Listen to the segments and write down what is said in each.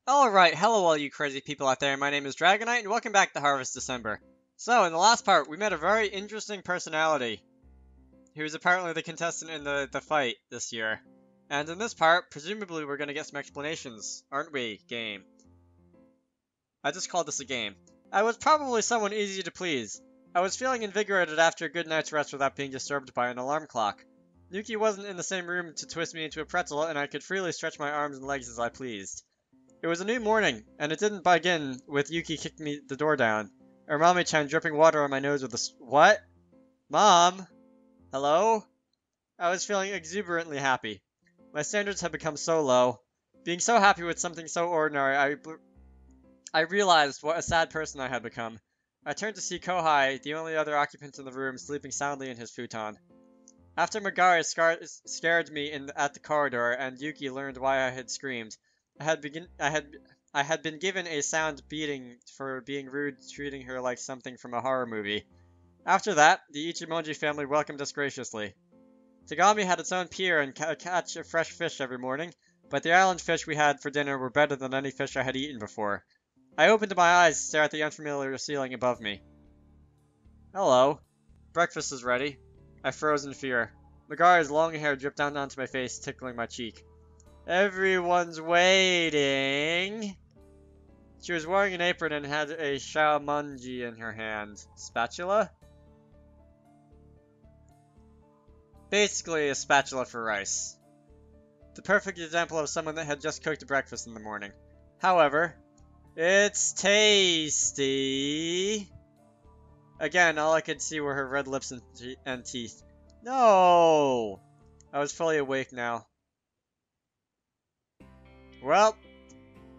Alright, hello all you crazy people out there, my name is Dragonite and welcome back to Harvest December. So, in the last part, we met a very interesting personality, who is apparently the contestant in the fight this year. And in this part, presumably we're gonna get some explanations, aren't we, game? I just called this a game. I was probably someone easy to please. I was feeling invigorated after a good night's rest without being disturbed by an alarm clock. Yuki wasn't in the same room to twist me into a pretzel, and I could freely stretch my arms and legs as I pleased. It was a new morning, and it didn't begin with Yuki kicking the door down, or Mami-chan dripping water on my nose with what? Mom? Hello? I was feeling exuberantly happy. My standards had become so low. Being so happy with something so ordinary, I realized what a sad person I had become. I turned to see Kohai, the only other occupant in the room, sleeping soundly in his futon. After Magari scared me at the corridor, and Yuki learned why I had screamed, I had been given a sound beating for being rude, treating her like something from a horror movie. After that, the Ichimonji family welcomed us graciously. Tagami had its own pier and catch of fresh fish every morning, but the island fish we had for dinner were better than any fish I had eaten before. I opened my eyes to stare at the unfamiliar ceiling above me. Hello. Breakfast is ready. I froze in fear. Magari's long hair dripped down onto my face, tickling my cheek. Everyone's waiting. She was wearing an apron and had a shaomanji in her hand. Spatula? Basically a spatula for rice. The perfect example of someone that had just cooked breakfast in the morning. However, it's tasty. Again, all I could see were her red lips and teeth. No! I was fully awake now. Well,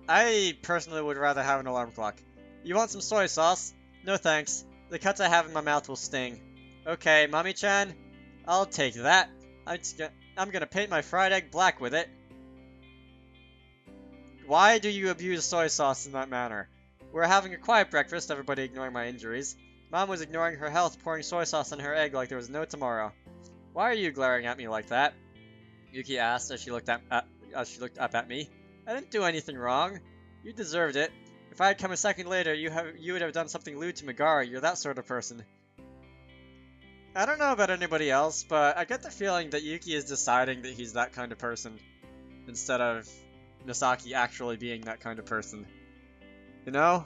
I personally would rather have an alarm clock. You want some soy sauce? No thanks. The cuts I have in my mouth will sting. Okay, Mami-chan, I'll take that. I'm gonna paint my fried egg black with it. Why do you abuse soy sauce in that manner? We're having a quiet breakfast, everybody ignoring my injuries. Mom was ignoring her health, pouring soy sauce on her egg like there was no tomorrow. Why are you glaring at me like that? Yuki asked as she looked up at me. I didn't do anything wrong. You deserved it. If I had come a second later, you would have done something lewd to Megara. You're that sort of person. I don't know about anybody else, but I get the feeling that Yuki is deciding that he's that kind of person, instead of Masaki actually being that kind of person. You know?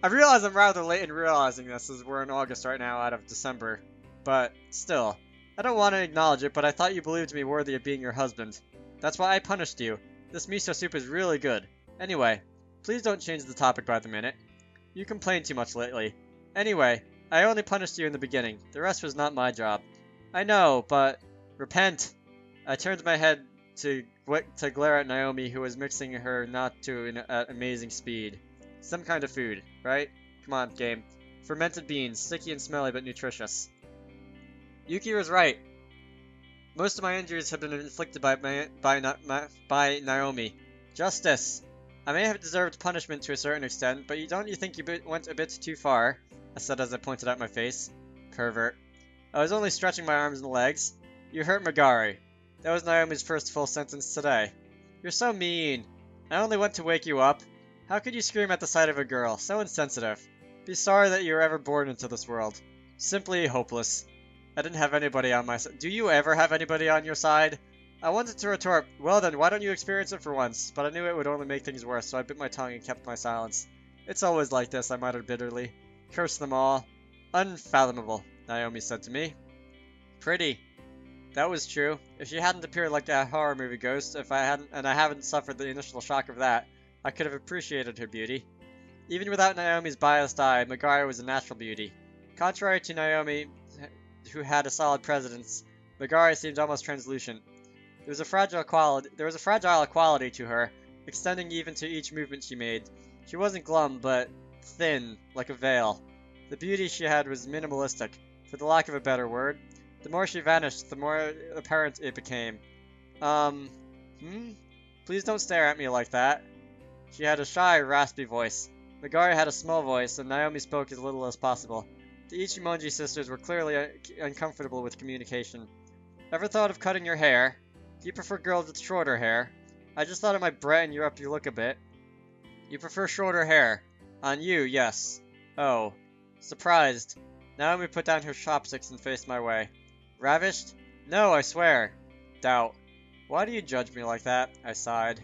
I realize I'm rather late in realizing this, as we're in August right now out of December, but still. I don't want to acknowledge it, but I thought you believed me worthy of being your husband. That's why I punished you. This miso soup is really good. Anyway, please don't change the topic by the minute. You complain too much lately. Anyway, I only punished you in the beginning. The rest was not my job. I know, but... Repent! I turned my head to glare at Naomi, who was mixing her natto at amazing speed. Some kind of food, right? Come on, game. Fermented beans, sticky and smelly but nutritious. Yuki was right. Most of my injuries have been inflicted by Naomi. Justice. I may have deserved punishment to a certain extent, but don't you think you went a bit too far? I said as I pointed at my face. Pervert. I was only stretching my arms and legs. You hurt Magari. That was Naomi's first full sentence today. You're so mean. I only went to wake you up. How could you scream at the sight of a girl? So insensitive. Be sorry that you were ever born into this world. Simply hopeless. I didn't have anybody on my side. Do you ever have anybody on your side? I wanted to retort, well then, why don't you experience it for once? But I knew it would only make things worse, so I bit my tongue and kept my silence. It's always like this, I muttered bitterly. Curse them all. Unfathomable, Naomi said to me. Pretty. That was true. If she hadn't appeared like a horror movie ghost, I haven't suffered the initial shock of that, I could have appreciated her beauty. Even without Naomi's biased eye, Megara was a natural beauty. Contrary to Naomi, who had a solid presence, Megara seemed almost translucent. There was a fragile quality to her, extending even to each movement she made. She wasn't glum, but thin, like a veil. The beauty she had was minimalistic, for the lack of a better word. The more she vanished, the more apparent it became. Please don't stare at me like that. She had a shy, raspy voice. Megara had a small voice, and Naomi spoke as little as possible. The Ichimonji sisters were clearly uncomfortable with communication. Ever thought of cutting your hair? Do you prefer girls with shorter hair? I just thought it might brighten you up your look a bit. You prefer shorter hair. On you, yes. Oh. Surprised. Naomi put down her chopsticks and faced my way. Ravished? No, I swear. Doubt. Why do you judge me like that? I sighed.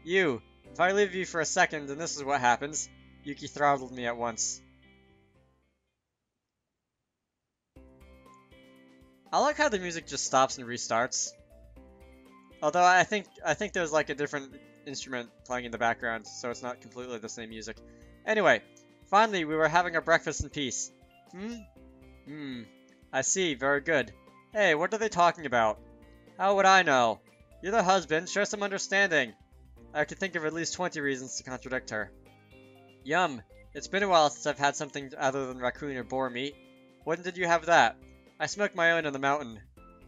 You. If I leave you for a second, then this is what happens. Yuki throttled me at once. I like how the music just stops and restarts. Although I think there's like a different instrument playing in the background, so it's not completely the same music. Anyway, finally we were having our breakfast in peace. I see, very good. Hey, what are they talking about? How would I know? You're the husband, show some understanding. I could think of at least 20 reasons to contradict her. Yum, it's been a while since I've had something other than raccoon or boar meat. When did you have that? I smoked my own on the mountain.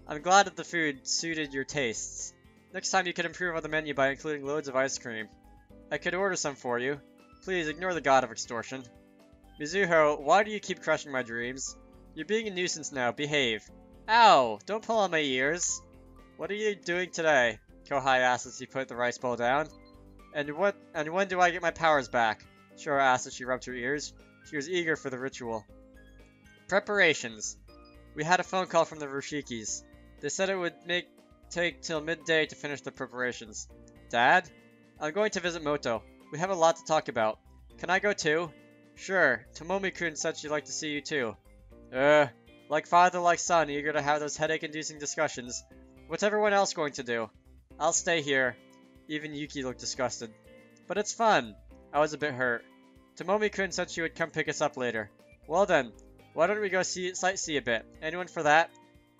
I'm glad that the food suited your tastes. Next time you could improve on the menu by including loads of ice cream. I could order some for you. Please ignore the god of extortion. Mizuho, why do you keep crushing my dreams? You're being a nuisance now, behave. Ow! Don't pull on my ears. What are you doing today? Kohai asked as he put the rice bowl down. And when do I get my powers back? Shiro asked as she rubbed her ears. She was eager for the ritual. Preparations. We had a phone call from the Rushikis. They said it would take till midday to finish the preparations. Dad? I'm going to visit Moto. We have a lot to talk about. Can I go too? Sure. Tomomi-kun said she'd like to see you too. Like father, like son, eager to have those headache-inducing discussions. What's everyone else going to do? I'll stay here. Even Yuki looked disgusted. But it's fun. I was a bit hurt. Tomomi-kun said she would come pick us up later. Well then, why don't we go sightsee a bit? Anyone for that?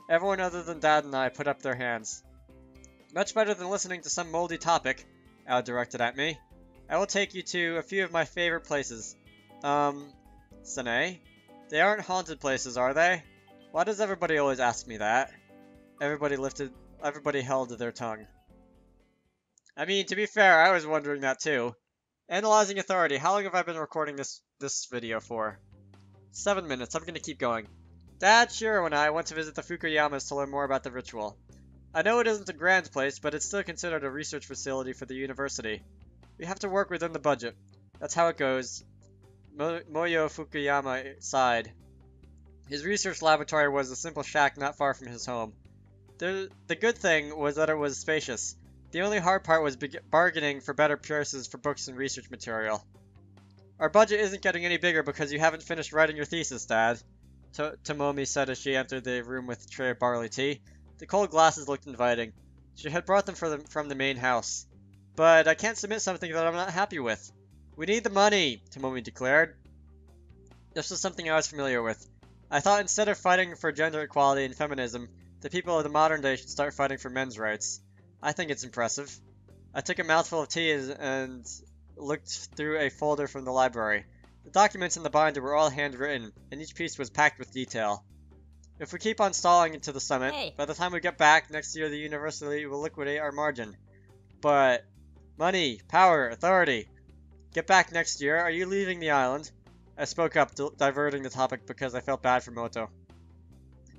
Everyone other than Dad and I put up their hands. Much better than listening to some moldy topic, Al directed at me. I will take you to a few of my favorite places. Sane? They aren't haunted places, are they? Why does everybody always ask me that? Everybody held their tongue. I mean, to be fair, I was wondering that too. Analyzing authority, how long have I been recording this video for? 7 minutes, I'm gonna keep going. Dad, Shiro, and I went to visit the Fukuyamas to learn more about the ritual. I know it isn't a grand place, but it's still considered a research facility for the university. We have to work within the budget. That's how it goes. Moyo Fukuyama sighed. His research laboratory was a simple shack not far from his home. The good thing was that it was spacious. The only hard part was bargaining for better prices for books and research material. Our budget isn't getting any bigger because you haven't finished writing your thesis, Dad, Tomomi said as she entered the room with a tray of barley tea. The cold glasses looked inviting. She had brought them from the main house. But I can't submit something that I'm not happy with. We need the money, Tomomi declared. This was something I was familiar with. I thought instead of fighting for gender equality and feminism, the people of the modern day should start fighting for men's rights. I think it's impressive. I took a mouthful of tea and looked through a folder from the library. The documents in the binder were all handwritten, and each piece was packed with detail. If we keep on stalling into the summit, by the time we get back next year the university will liquidate our margin. But money, power, authority. Get back next year. Are you leaving the island? I spoke up, diverting the topic because I felt bad for Moto.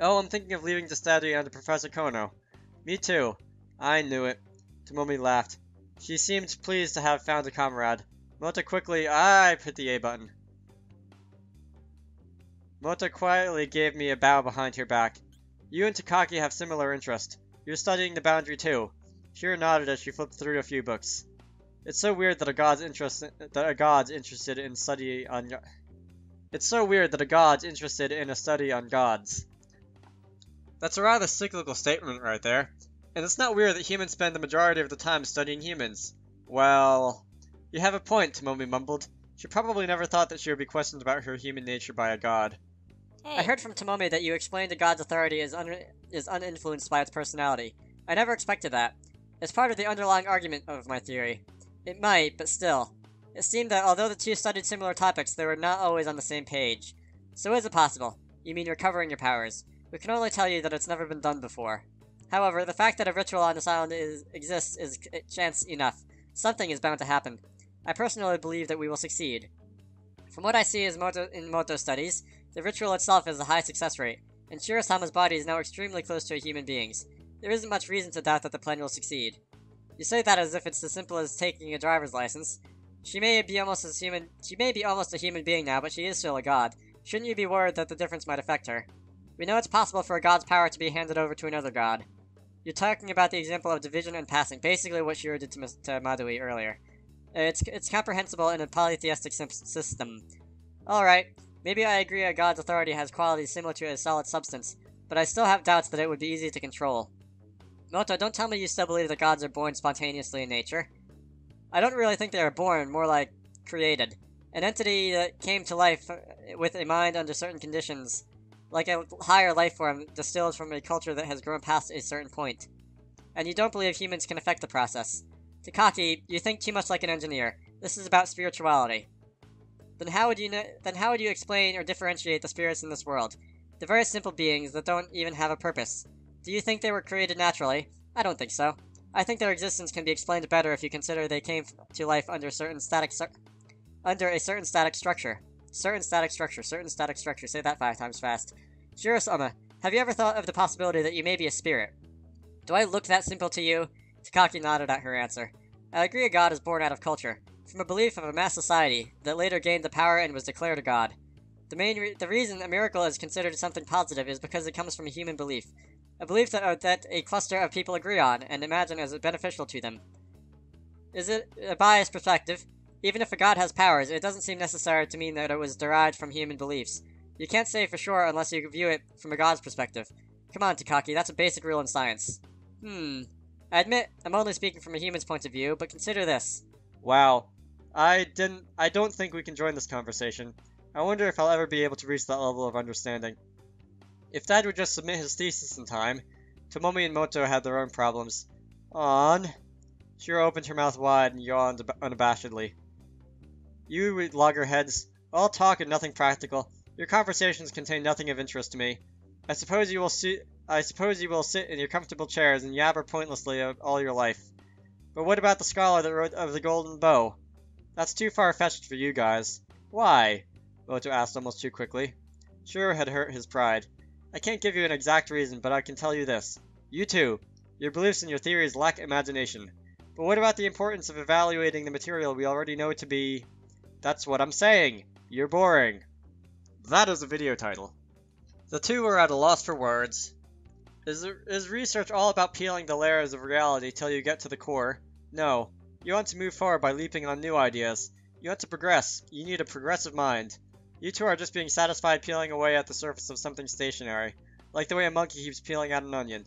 Oh, I'm thinking of leaving to study under Professor Konno. Me too. I knew it. Tomomi laughed. She seemed pleased to have found a comrade. Moto quickly, I hit the A button. Moto quietly gave me a bow behind her back. You and Takaki have similar interest. You're studying the boundary too. Shiro nodded as she flipped through a few books. It's so weird that a god's interested in study on. It's so weird that a god's interested in a study on gods. That's a rather cyclical statement right there. And it's not weird that humans spend the majority of the time studying humans. Well, you have a point, Tomomi mumbled. She probably never thought that she would be questioned about her human nature by a god. Hey. I heard from Tomomi that you explained a god's authority is uninfluenced by its personality. I never expected that. It's part of the underlying argument of my theory. It might, but still. It seemed that although the two studied similar topics, they were not always on the same page. So is it possible? You mean recovering your powers? We can only tell you that it's never been done before. However, the fact that a ritual on this island exists is chance enough. Something is bound to happen. I personally believe that we will succeed. From what I see in Moto studies, the ritual itself has a high success rate, and Shiro-sama's body is now extremely close to a human being's. There isn't much reason to doubt that the plan will succeed. You say that as if it's as simple as taking a driver's license. She may be almost a human being now, but she is still a god. Shouldn't you be worried that the difference might affect her? We know it's possible for a god's power to be handed over to another god. You're talking about the example of division and passing, basically what Shiro did to Madui earlier. It's comprehensible in a polytheistic system. Alright, maybe I agree a god's authority has qualities similar to a solid substance, but I still have doubts that it would be easy to control. Moto, don't tell me you still believe that gods are born spontaneously in nature. I don't really think they are born, more like created. An entity that came to life with a mind under certain conditions, like a higher life form distilled from a culture that has grown past a certain point. And you don't believe humans can affect the process. Takaki, you think too much like an engineer. This is about spirituality. Then how would you explain or differentiate the spirits in this world? The very simple beings that don't even have a purpose. Do you think they were created naturally? I don't think so. I think their existence can be explained better if you consider they came to life under a certain static structure. Certain static structure. Say that 5 times fast. Shiro-sama, have you ever thought of the possibility that you may be a spirit? Do I look that simple to you? Takaki nodded at her answer. I agree a god is born out of culture, from a belief of a mass society that later gained the power and was declared a god. The reason a miracle is considered something positive is because it comes from a human belief. A belief that a cluster of people agree on and imagine as beneficial to them. Is it a biased perspective? Even if a god has powers, it doesn't seem necessary to mean that it was derived from human beliefs. You can't say for sure unless you view it from a god's perspective. Come on, Takaki, that's a basic rule in science. I admit, I'm only speaking from a human's point of view, but consider this. Wow. I don't think we can join this conversation. I wonder if I'll ever be able to reach that level of understanding. If Dad would just submit his thesis in time, Tomomi and Moto had their own problems. On. Shiro opened her mouth wide and yawned unabashedly. You loggerheads, all talk and nothing practical. Your conversations contain nothing of interest to me. I suppose you will sit in your comfortable chairs and yabber pointlessly all your life. But what about the scholar that wrote of the golden bow? That's too far-fetched for you guys. Why? Moto asked almost too quickly. Shiro had hurt his pride. I can't give you an exact reason, but I can tell you this. You two, your beliefs and your theories lack imagination. But what about the importance of evaluating the material we already know to be... That's what I'm saying. You're boring. That is a video title. The two were at a loss for words. Is research all about peeling the layers of reality till you get to the core? No. You want to move forward by leaping on new ideas. You want to progress. You need a progressive mind. You two are just being satisfied peeling away at the surface of something stationary, like the way a monkey keeps peeling at an onion.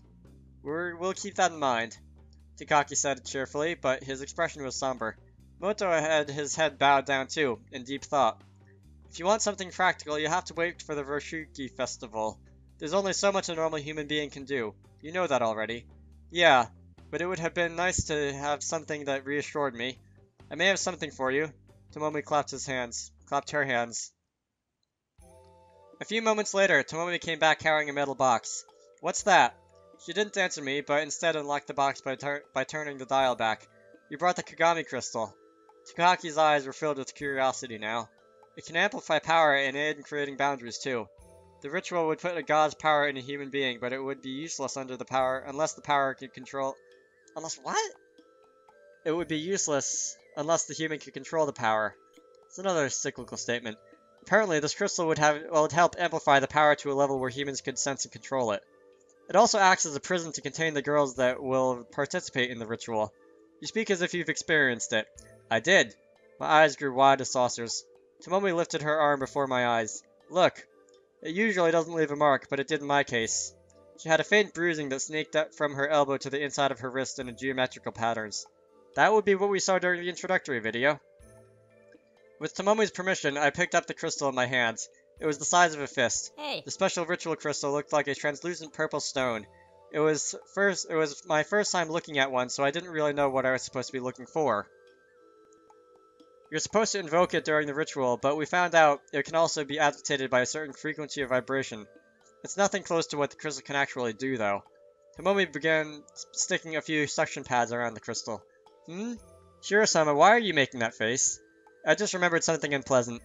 We'll keep that in mind, Takaki said cheerfully, but his expression was somber. Moto had his head bowed down too, in deep thought. If you want something practical, you have to wait for the Roshuki festival. There's only so much a normal human being can do. You know that already. Yeah, but it would have been nice to have something that reassured me. I may have something for you. Tomomi clapped her hands. A few moments later, Tomomi came back carrying a metal box. What's that? She didn't answer me, but instead unlocked the box by turning the dial back. You brought the Kagami crystal. Takaki's eyes were filled with curiosity now. It can amplify power and aid in creating boundaries too. The ritual would put a god's power in a human being, but it would be useless unless the power could control... Unless what? It would be useless unless the human could control the power. It's another cyclical statement. Apparently, this crystal would help amplify the power to a level where humans could sense and control it. It also acts as a prison to contain the girls that will participate in the ritual. You speak as if you've experienced it. I did. My eyes grew wide as saucers. Tomomi lifted her arm before my eyes. Look. It usually doesn't leave a mark, but it did in my case. She had a faint bruising that snaked up from her elbow to the inside of her wrist in geometrical patterns. That would be what we saw during the introductory video. With Tomomi's permission, I picked up the crystal in my hands. It was the size of a fist. Hey. The special ritual crystal looked like a translucent purple stone. It was my first time looking at one, so I didn't really know what I was supposed to be looking for. You're supposed to invoke it during the ritual, but we found out it can also be agitated by a certain frequency of vibration. It's nothing close to what the crystal can actually do, though. Tomomi began sticking a few suction pads around the crystal. Shiro-sama, why are you making that face? I just remembered something unpleasant.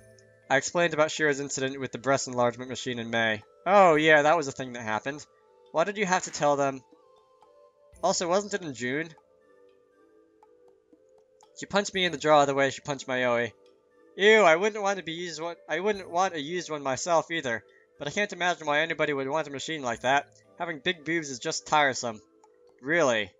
I explained about Shiro's incident with the breast enlargement machine in May. Oh, yeah, that was a thing that happened. Why did you have to tell them? Also, wasn't it in June? She punched me in the jaw the way she punched Mayoi. Ew, I wouldn't want a used one myself either, but I can't imagine why anybody would want a machine like that. Having big boobs is just tiresome. Really.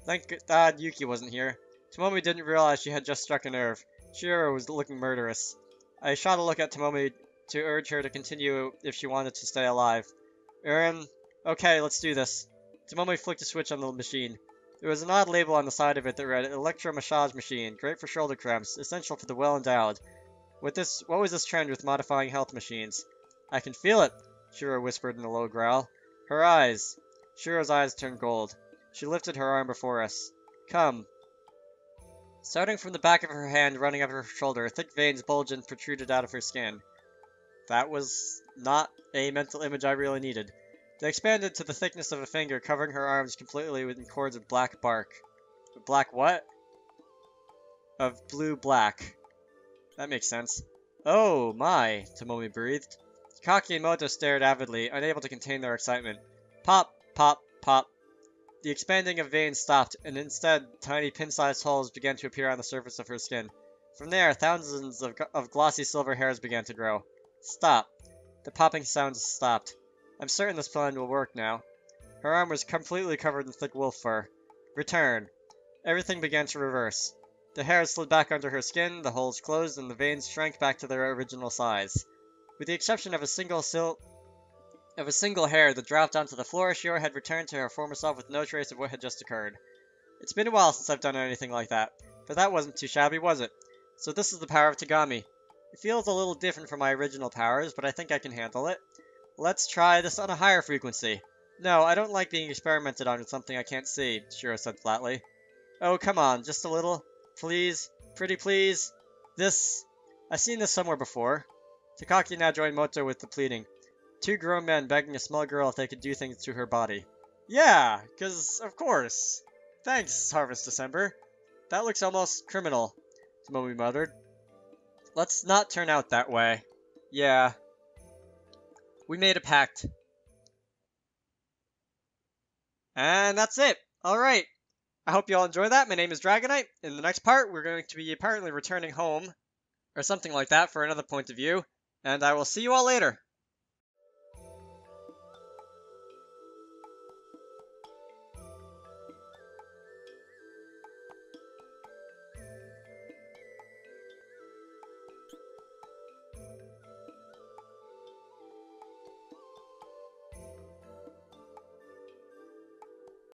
Thank God Yuki wasn't here. Tomomi didn't realize she had just struck a nerve. Shiro was looking murderous. I shot a look at Tomomi to urge her to continue if she wanted to stay alive. Okay, let's do this. Tomomi flicked a switch on the machine. There was an odd label on the side of it that read, Electro Massage Machine, great for shoulder cramps, essential for the well-endowed. What was this trend with modifying health machines? I can feel it, Shiro whispered in a low growl. Her eyes. Shiro's eyes turned gold. She lifted her arm before us. Come. Starting from the back of her hand running up her shoulder, thick veins bulged and protruded out of her skin. That was not a mental image I really needed. They expanded to the thickness of a finger, covering her arms completely with cords of black bark. Black what? Of blue-black. That makes sense. Oh, my, Tomomi breathed. Takaki and Moto stared avidly, unable to contain their excitement. Pop, pop, pop. The expanding of veins stopped, and instead, tiny pin-sized holes began to appear on the surface of her skin. From there, thousands of glossy silver hairs began to grow. Stop. The popping sounds stopped. I'm certain this plan will work now. Her arm was completely covered in thick wolf fur. Return. Everything began to reverse. The hairs slid back under her skin, the holes closed, and the veins shrank back to their original size. With the exception of a single hair that dropped onto the floor, Shiro had returned to her former self with no trace of what had just occurred. It's been a while since I've done anything like that, but that wasn't too shabby, was it? So this is the power of Tagami. It feels a little different from my original powers, but I think I can handle it. Let's try this on a higher frequency. No, I don't like being experimented on with something I can't see, Shiro said flatly. Oh, come on, just a little. Please. Pretty please. This. I've seen this somewhere before. Takaki now joined Moto with the pleading. Two grown men begging a small girl if they could do things to her body. Yeah, 'cause of course. Thanks, Harvest December. That looks almost criminal, Tomomi muttered. Let's not turn out that way. Yeah. We made a pact. And that's it. Alright. I hope you all enjoy that. My name is Dragonite. In the next part, we're going to be apparently returning home, or something like that, for another point of view. And I will see you all later.